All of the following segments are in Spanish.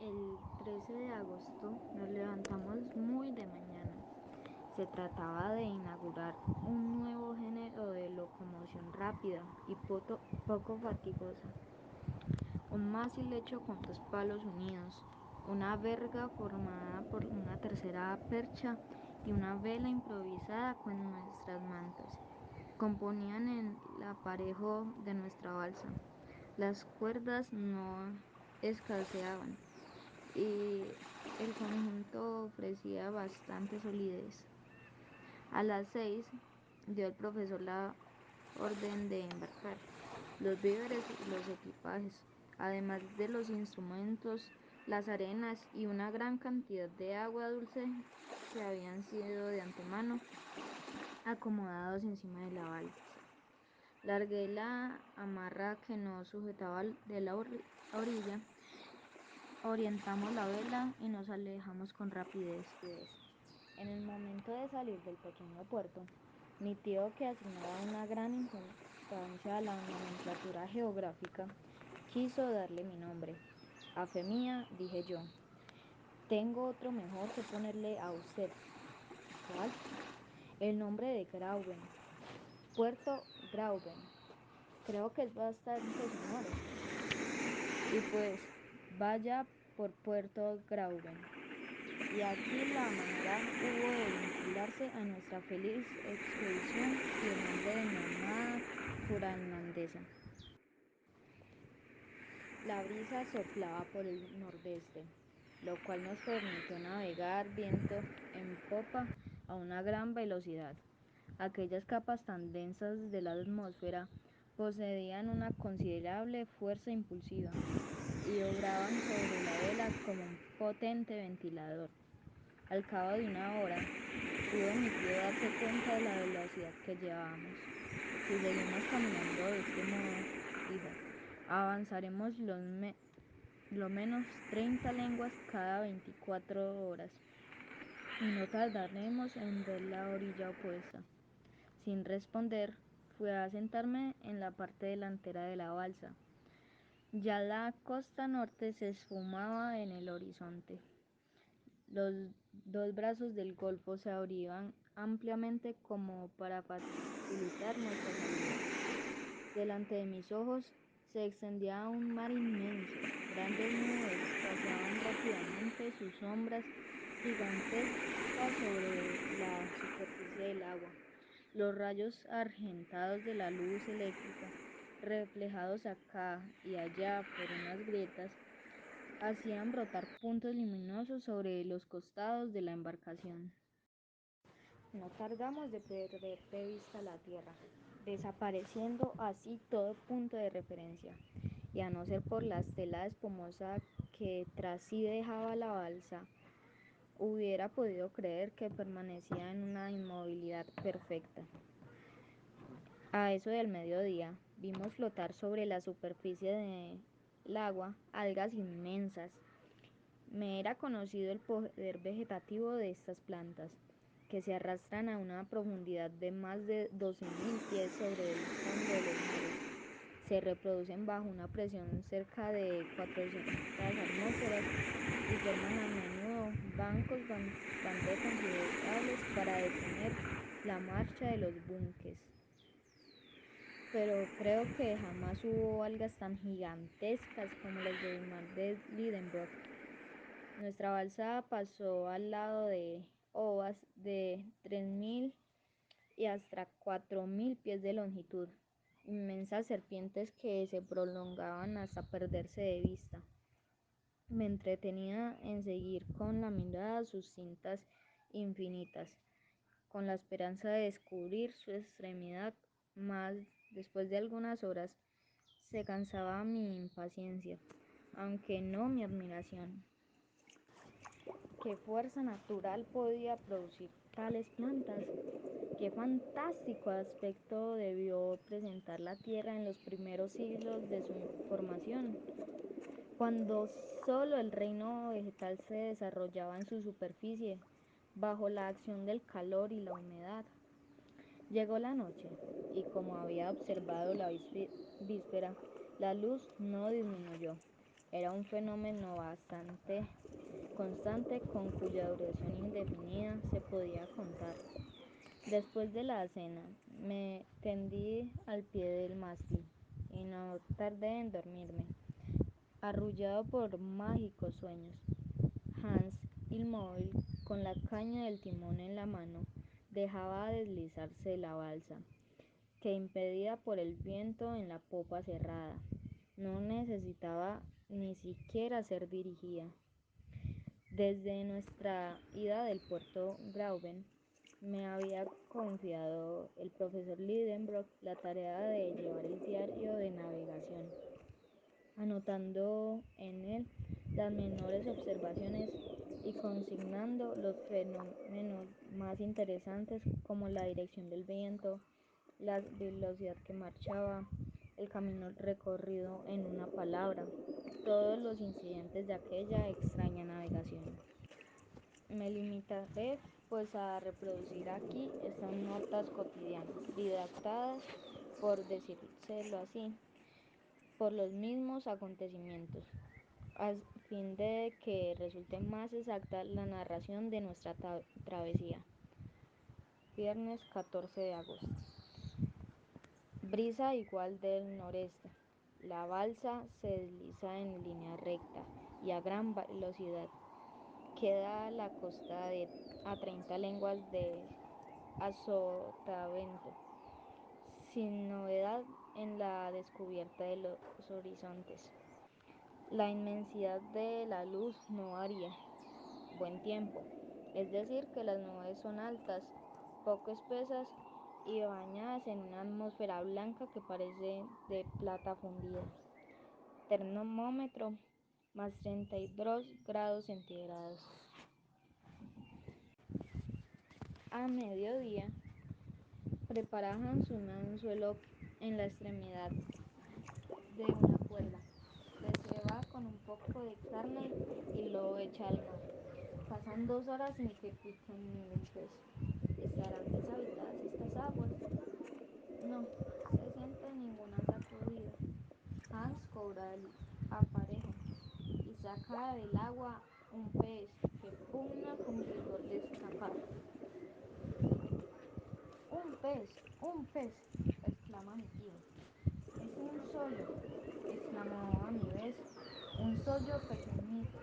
El 13 de agosto nos levantamos muy de mañana. Se trataba de inaugurar un nuevo género de locomoción rápida y poco fatigosa. Un mástil hecho con dos palos unidos, una verga formada por una tercera percha y una vela improvisada con nuestras mantas componían el aparejo de nuestra balsa. Las cuerdas no escaseaban y el conjunto ofrecía bastante solidez. A las 6 dio el profesor la orden de embarcar los víveres y los equipajes, además de los instrumentos, las arenas y una gran cantidad de agua dulce que habían sido de antemano acomodados encima de la balsa. Largué la amarra que nos sujetaba de la orilla, orientamos la vela y nos alejamos con rapidez. En el momento de salir del pequeño puerto, mi tío, que asignaba una gran importancia a la nomenclatura geográfica, quiso darle mi nombre. A fe mía, dije yo, tengo otro mejor que ponerle a usted. ¿Cuál? El nombre de Grauben, Puerto Grauben. Creo que es bastante sonoro. Y pues vaya por Puerto Grauben. Y aquí la manera hubo de vincularse a nuestra feliz expedición y el nombre de mi amada curandesa. La brisa soplaba por el nordeste, lo cual nos permitió navegar viento en popa a una gran velocidad. Aquellas capas tan densas de la atmósfera poseían una considerable fuerza impulsiva y obraban sobre la vela como un potente ventilador. Al cabo de una hora, pudo mi tío darse cuenta de la velocidad que llevábamos. Si seguimos caminando de este modo, dijo, avanzaremos lo menos 30 leguas cada 24 horas y no tardaremos en ver la orilla opuesta. Sin responder, fui a sentarme en la parte delantera de la balsa. Ya la costa norte se esfumaba en el horizonte. Los dos brazos del golfo se abrían ampliamente como para facilitar nuestra salida. Delante de mis ojos se extendía un mar inmenso. Grandes nubes paseaban rápidamente sus sombras gigantescas sobre la superficie del agua. Los rayos argentados de la luz eléctrica, reflejados acá y allá por unas grietas, hacían brotar puntos luminosos sobre los costados de la embarcación. No tardamos de perder de vista la tierra, desapareciendo así todo punto de referencia, y a no ser por la estela espumosa que tras sí dejaba la balsa, hubiera podido creer que permanecía en una inmovilidad perfecta. A eso del mediodía, vimos flotar sobre la superficie del agua algas inmensas. Me era conocido el poder vegetativo de estas plantas, que se arrastran a una profundidad de más de 12.000 pies sobre el fondo de los mares. Se reproducen bajo una presión cerca de 400 atmósferas y forman a menudo bancos bastante considerables para detener la marcha de los buques. Pero creo que jamás hubo algas tan gigantescas como las del mar de Lidenbrock. Nuestra balsa pasó al lado de ovas de 3.000 y hasta 4.000 pies de longitud, inmensas serpientes que se prolongaban hasta perderse de vista. Me entretenía en seguir con la mirada sus cintas infinitas, con la esperanza de descubrir su extremidad, mas después de algunas horas se cansaba mi impaciencia, aunque no mi admiración. ¿Qué fuerza natural podía producir tales plantas? ¿Qué fantástico aspecto debió presentar la Tierra en los primeros siglos de su formación, cuando solo el reino vegetal se desarrollaba en su superficie, bajo la acción del calor y la humedad? Llegó la noche, y como había observado la víspera, la luz no disminuyó. Era un fenómeno bastante constante con cuya duración indefinida se podía contar. Después de la cena, me tendí al pie del mástil y no tardé en dormirme, arrullado por mágicos sueños. Hans, inmóvil, con la caña del timón en la mano, dejaba deslizarse la balsa, que impedida por el viento en la popa cerrada, no necesitaba ni siquiera ser dirigida. Desde nuestra ida del puerto Grauben, me había confiado el profesor Lidenbrock la tarea de llevar el diario de navegación, anotando en él las menores observaciones y consignando los fenómenos más interesantes como la dirección del viento, la velocidad que marchaba, el camino recorrido en una palabra, todos los incidentes de aquella extraña navegación. Me limitaré pues a reproducir aquí estas notas cotidianas, redactadas, por decírselo así, por los mismos acontecimientos, a fin de que resulte más exacta la narración de nuestra travesía. Viernes 14 de agosto. Brisa igual del noreste. La balsa se desliza en línea recta y a gran velocidad. Queda la costa a 30 leguas de azotavento, sin novedad en la descubierta de los horizontes. La inmensidad de la luz no varía. Buen tiempo. Es decir, que las nubes son altas, poco espesas y bañadas en una atmósfera blanca que parece de plata fundida. Termómetro más 32 grados centígrados. A mediodía, prepara Hans un anzuelo en la extremidad de una cuerda. Le ceba con un poco de carne y lo echa al mar. Pasan 2 horas sin que pique ningún pez. ¿Estarán deshabitadas estas aguas? No, se siente ninguna sacudida. Hans cobra el aparejo y saca del agua un pez que pugna con vigor de escapar. Un pez, exclama mi tío. Es un sollo, exclamó a mi vez, un sollo pequeñito.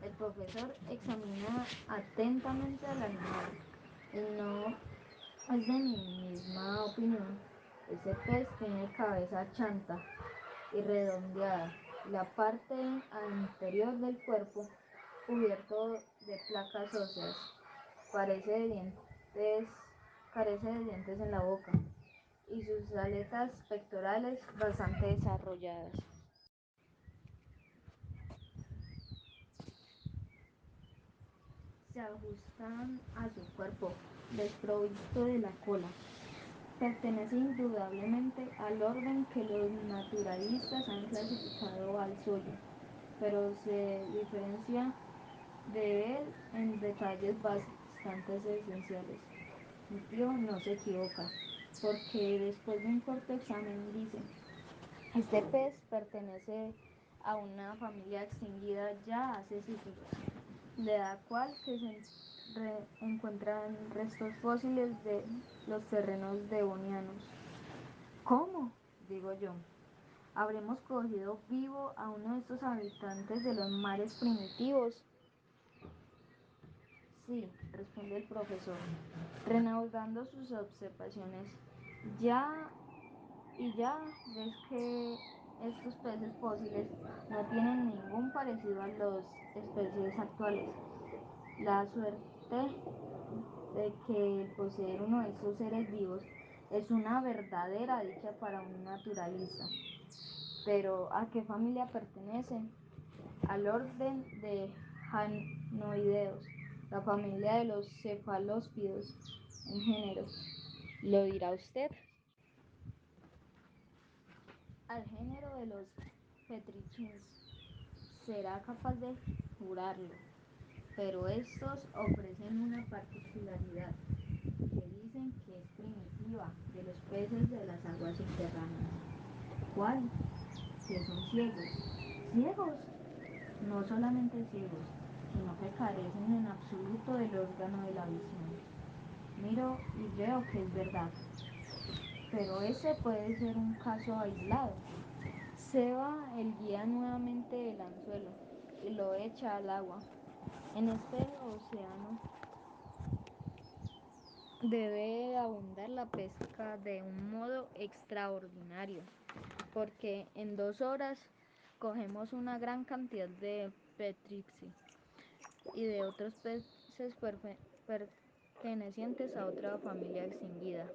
El profesor examina atentamente al animal y no es de mi misma opinión. Ese pez tiene cabeza chanta y redondeada, la parte anterior del cuerpo cubierto de placas óseas, parece de dientes, carece de dientes en la boca y sus aletas pectorales bastante desarrolladas. Se ajustan a su cuerpo, desprovisto de la cola. Pertenece indudablemente al orden que los naturalistas han clasificado al suyo, pero se diferencia de él en detalles bastante esenciales. Mi tío no se equivoca, porque después de un corto examen dice, este pez pertenece a una familia extinguida ya hace siglos, de la cual que se encuentran restos fósiles de los terrenos devonianos. ¿Cómo? Digo yo. ¿Habremos cogido vivo a uno de estos habitantes de los mares primitivos? Sí, responde el profesor, reanudando sus observaciones. Ya ya ves que estos peces fósiles no tienen ningún parecido a las especies actuales. La suerte de que poseer uno de estos seres vivos es una verdadera dicha para un naturalista. Pero ¿a qué familia pertenece? Al orden de Hanoideos, la familia de los cefalóspidos en género. ¿Lo dirá usted? Al género de los petrichins. Será capaz de jurarlo, pero estos ofrecen una particularidad que dicen que es primitiva de los peces de las aguas subterráneas. ¿Cuál? Que son ciegos. Ciegos, no solamente ciegos, sino que carecen en absoluto del órgano de la visión. Miro y veo que es verdad, pero ese puede ser un caso aislado. Se va el guía nuevamente del anzuelo y lo echa al agua. En este océano debe abundar la pesca de un modo extraordinario, porque en 2 horas cogemos una gran cantidad de petrixi y de otros peces pertenecientes a otra familia extinguida.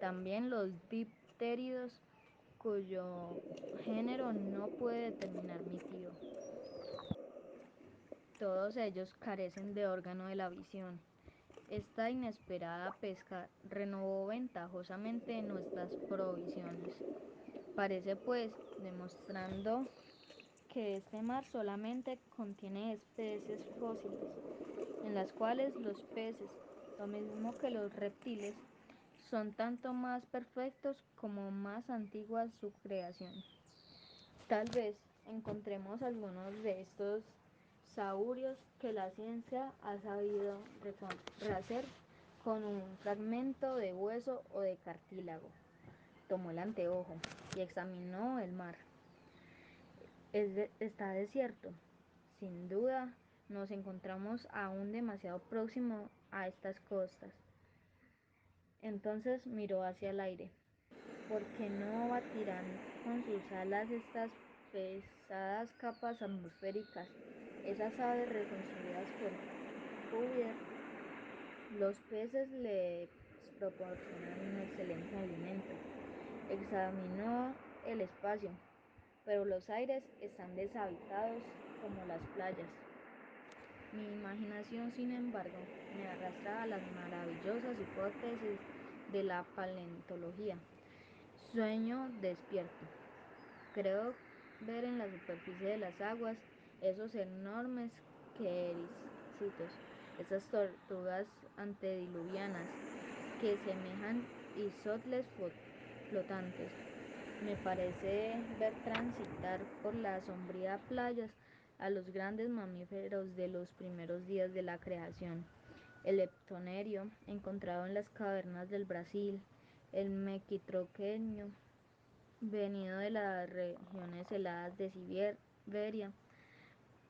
También los dipteridos, cuyo género no puede determinar mi tío. Todos ellos carecen de órgano de la visión. Esta inesperada pesca renovó ventajosamente nuestras provisiones. Parece pues, demostrando que este mar solamente contiene especies fósiles, en las cuales los peces, lo mismo que los reptiles, son tanto más perfectos como más antigua su creación. Tal vez encontremos algunos de estos saurios que la ciencia ha sabido rehacer con un fragmento de hueso o de cartílago. Tomó el anteojo y examinó el mar. Está desierto. Sin duda, nos encontramos aún demasiado próximo a estas costas. Entonces miró hacia el aire. ¿Por qué no batirán con sus alas estas pesadas capas atmosféricas, esas aves reconstruidas por Cuvier? Los peces les proporcionan un excelente alimento. Examinó el espacio, pero los aires están deshabitados como las playas. Mi imaginación, sin embargo, me arrastra a las maravillosas hipótesis de la paleontología. Sueño despierto. Creo ver en la superficie de las aguas esos enormes quericitos, esas tortugas antediluvianas que semejan isotles flotantes. Me parece ver transitar por las sombrías playas a los grandes mamíferos de los primeros días de la creación. El leptonerio, encontrado en las cavernas del Brasil, el mequitroqueño, venido de las regiones heladas de Siberia,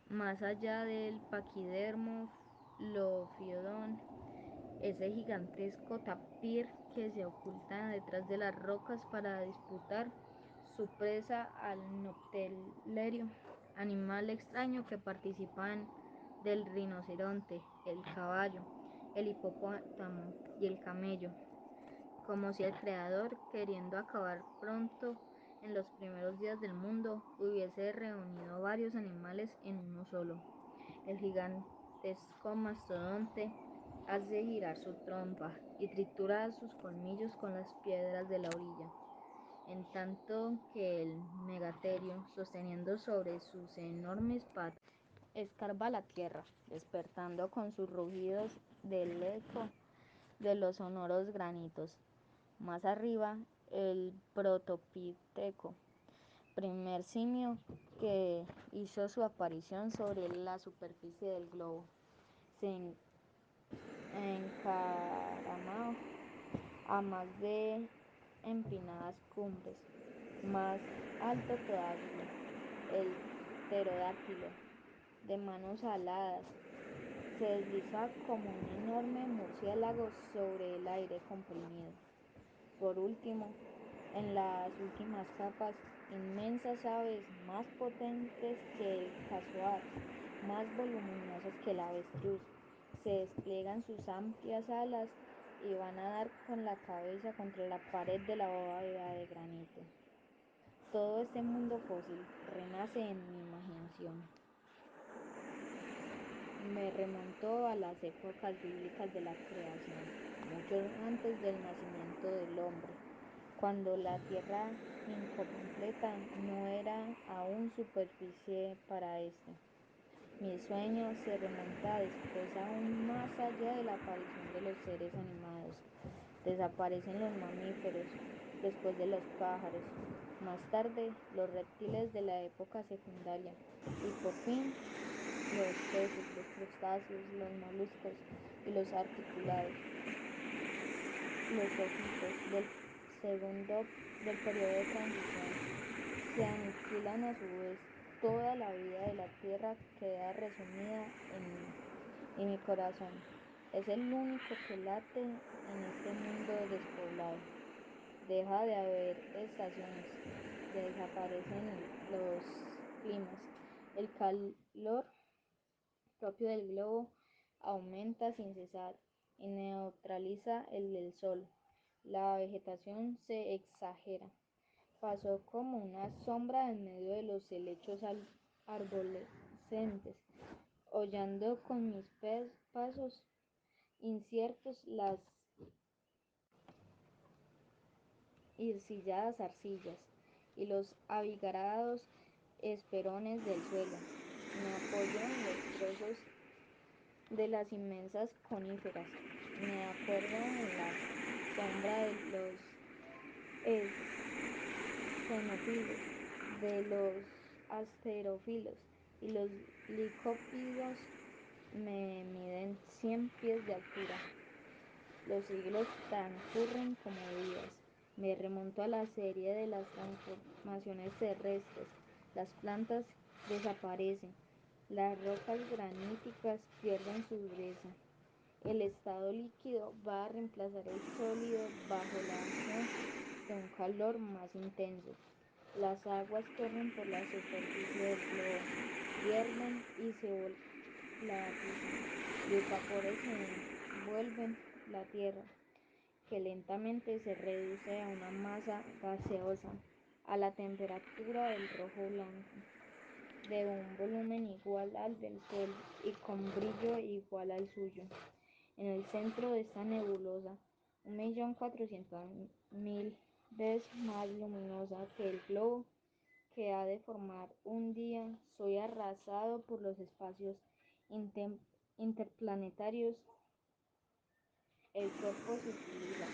más allá del paquidermo lofiodón, ese gigantesco tapir que se oculta detrás de las rocas para disputar su presa al noctelerio, animal extraño que participan del rinoceronte, el caballo, el hipopótamo y el camello, como si el Creador, queriendo acabar pronto en los primeros días del mundo, hubiese reunido varios animales en uno solo. El gigantesco mastodonte hace girar su trompa y tritura sus colmillos con las piedras de la orilla, en tanto que el megaterio, sosteniendo sobre sus enormes patas, escarba la tierra, despertando con sus rugidos del eco de los sonoros granitos. Más arriba, el protopiteco, primer simio que hizo su aparición sobre la superficie del globo, se encaramó a más de empinadas cumbres. Más alto todavía, el pterodáctilo, de manos aladas, se desliza como un enorme murciélago sobre el aire comprimido. Por último, en las últimas capas, inmensas aves más potentes que el casuar, más voluminosas que el avestruz, se despliegan sus amplias alas y van a dar con la cabeza contra la pared de la bóveda de granito. Todo este mundo fósil renace en mi imaginación. Me remontó a las épocas bíblicas de la creación, mucho antes del nacimiento del hombre, cuando la tierra incompleta no era aún superficie para éste. Mi sueño se remonta después aún más allá de la aparición de los seres animados. Desaparecen los mamíferos, después de los pájaros. Más tarde, los reptiles de la época secundaria. Y por fin, los peces, los crustáceos, los moluscos y los articulados, los zoófitos del periodo de transición, se aniquilan a su vez. Toda la vida de la tierra queda resumida en mi corazón. Es el único que late en este mundo despoblado. Deja de haber estaciones, desaparecen los climas, el calor propio del globo aumenta sin cesar y neutraliza el del sol. La vegetación se exagera. Pasó como una sombra en medio de los helechos arborescentes, hollando con mis pasos inciertos las hircilladas arcillas y los abigarados esperones del suelo. Me apoyo en los trozos de las inmensas coníferas. Me acuerdo en la sombra de los esfenófilos, de los asterófilos y los licópidos me miden 100 pies de altura. Los siglos transcurren como días. Me remonto a la serie de las transformaciones terrestres. Las plantas desaparecen. Las rocas graníticas pierden su dureza. El estado líquido va a reemplazar el sólido bajo la acción de un calor más intenso. Las aguas corren por la superficie del globo, hierven y se volatilizan. Los vapores se envuelven la tierra, que lentamente se reduce a una masa gaseosa a la temperatura del rojo blanco, de un volumen igual al del Sol y con brillo igual al suyo. En el centro de esta nebulosa, 1.400.000 veces más luminosa que el globo que ha de formar un día, soy arrasado por los espacios interplanetarios. El cuerpo se utiliza,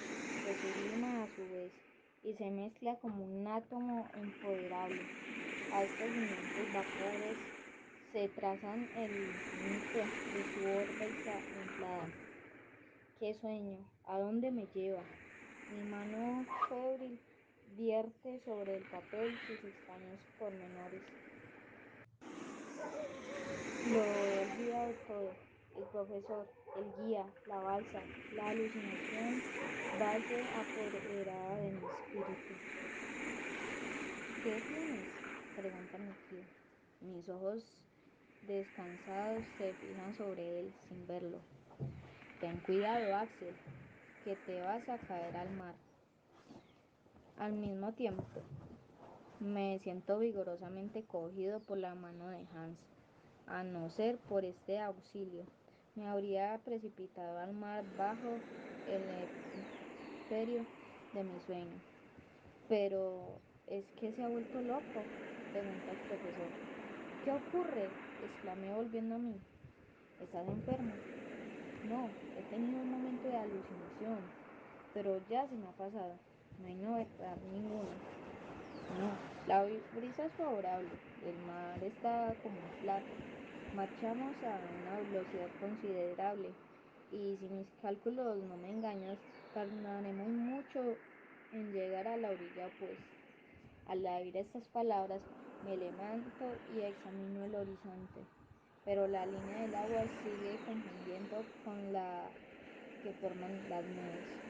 se sublima a su vez y se mezcla como un átomo imponderable. A estos inmensos vapores se trazan el infinito de su órbita inflada. ¡Qué sueño! ¿A dónde me lleva? Mi mano febril vierte sobre el papel sus extraños pormenores. Lo he olvidado todo. El profesor, el guía, la balsa, la alucinación base apoderada de mi espíritu. ¿Qué tienes? Pregunta mi tío. Mis ojos descansados se fijan sobre él sin verlo. Ten cuidado, Axel, que te vas a caer al mar. Al mismo tiempo, me siento vigorosamente cogido por la mano de Hans. A no ser por este auxilio, me habría precipitado al mar bajo el imperio de mi sueño. Pero, ¿es que se ha vuelto loco? Pregunta el profesor. ¿Qué ocurre? Exclamé volviendo a mí. ¿Estás enfermo? No, he tenido un momento de alucinación, pero ya se me ha pasado. No hay novedad ninguna. No, la brisa es favorable, el mar está como un plato. Marchamos a una velocidad considerable y si mis cálculos no me engañan, tardaremos mucho en llegar a la orilla opuesta. Al oír estas palabras, me levanto y examino el horizonte, pero la línea del agua sigue confundiendo con la que forman las nubes.